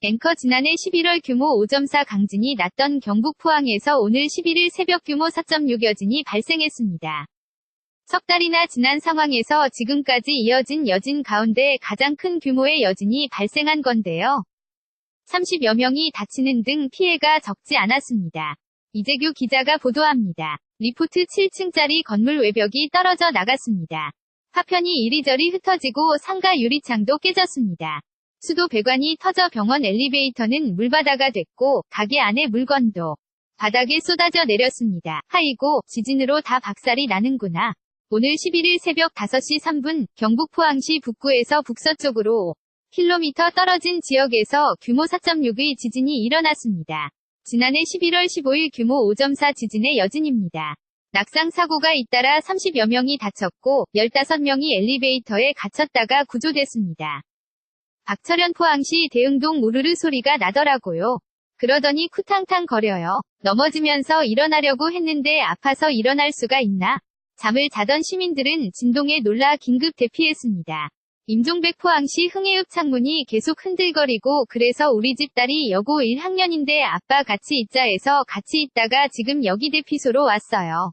앵커 지난해 11월 규모 5.4 강진이 났던 경북 포항에서 오늘 11일 새벽 규모 4.6 여진이 발생했습니다. 석 달이나 지난 상황에서 지금까지 이어진 여진 가운데 가장 큰 규모의 여진이 발생한 건데요. 30여 명이 다치는 등 피해가 적지 않았습니다. 이재규 기자가 보도합니다. 리포트 7층짜리 건물 외벽이 떨어져 나갔습니다. 파편이 이리저리 흩어지고 상가 유리창도 깨졌습니다. 수도 배관이 터져 병원 엘리베이터는 물바다가 됐고 가게 안의 물건도 바닥에 쏟아져 내렸습니다. 하이고 지진으로 다 박살이 나는구나. 오늘 11일 새벽 5시 3분 경북 포항시 북구에서 북서쪽으로 5km 떨어진 지역에서 규모 4.6의 지진이 일어났습니다. 지난해 11월 15일 규모 5.4 지진의 여진입니다. 낙상 사고가 잇따라 30여 명이 다쳤고 15명이 엘리베이터에 갇혔다가 구조됐습니다. 박철현 포항시 대흥동 우르르 소리가 나더라고요. 그러더니 쿠탕탕 거려요. 넘어지면서 일어나려고 했는데 아파서 일어날 수가 있나? 잠을 자던 시민들은 진동에 놀라 긴급 대피했습니다. 임종백 포항시 흥해읍 창문이 계속 흔들거리고 그래서 우리 집 딸이 여고 1학년인데 아빠 같이 있자 해서 같이 있다가 지금 여기 대피소로 왔어요.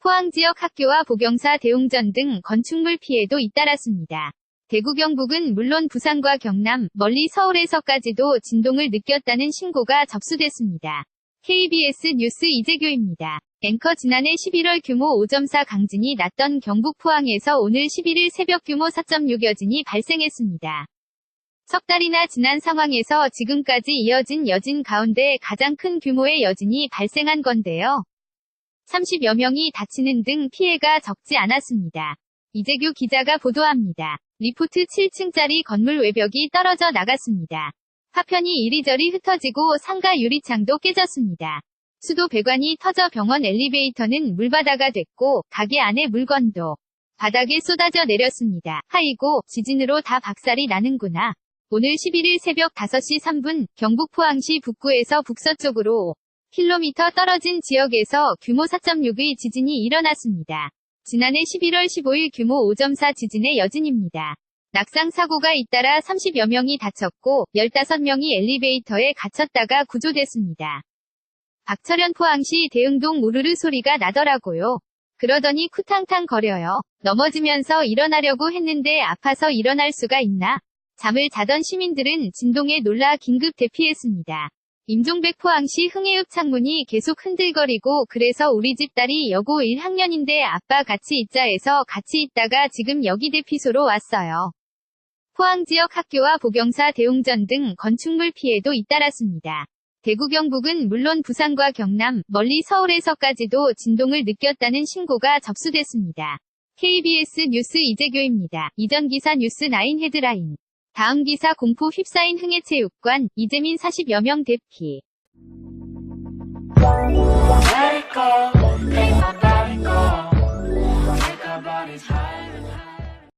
포항 지역 학교와 복영사 대웅전 등 건축물 피해도 잇따랐습니다. 대구 경북은 물론 부산과 경남, 멀리 서울에서까지도 진동을 느꼈다는 신고가 접수됐습니다. KBS 뉴스 이재규입니다. 앵커 지난해 11월 규모 5.4 강진이 났던 경북 포항에서 오늘 11일 새벽 규모 4.6 여진이 발생했습니다. 석 달이나 지난 상황에서 지금까지 이어진 여진 가운데 가장 큰 규모의 여진이 발생한 건데요. 30여 명이 다치는 등 피해가 적지 않았습니다. 이재규 기자가 보도합니다. 리포트 7층짜리 건물 외벽이 떨어져 나갔습니다. 파편이 이리저리 흩어지고 상가 유리창도 깨졌습니다. 수도 배관이 터져 병원 엘리베이터는 물바다가 됐고 가게 안의 물건도 바닥에 쏟아져 내렸습니다. 하이고 지진으로 다 박살이 나는구나. 오늘 11일 새벽 5시 3분 경북 포항시 북구에서 북서쪽으로 5km 떨어진 지역에서 규모 4.6의 지진이 일어났습니다. 지난해 11월 15일 규모 5.4 지진의 여진입니다. 낙상 사고가 잇따라 30여 명이 다쳤고 15명이 엘리베이터에 갇혔다가 구조됐습니다. 박철현 포항시 대흥동 우르르 소리가 나더라고요. 그러더니 쿠탕탕 거려요. 넘어지면서 일어나려고 했는데 아파서 일어날 수가 있나? 잠을 자던 시민들은 진동에 놀라 긴급 대피했습니다. 임종백 포항시 흥해읍 창문이 계속 흔들거리고 그래서 우리 집 딸이 여고 1학년인데 아빠 같이 있자 해서 같이 있다가 지금 여기 대피소로 왔어요. 포항 지역 학교와 복영사 대웅전 등 건축물 피해도 잇따랐습니다. 대구 경북은 물론 부산과 경남, 멀리 서울에서까지도 진동을 느꼈다는 신고가 접수됐습니다. KBS 뉴스 이재규입니다. 이전 기사 뉴스9 헤드라인. 다음 기사 공포 휩싸인 흥해체육관, 이재민 40여 명 대피.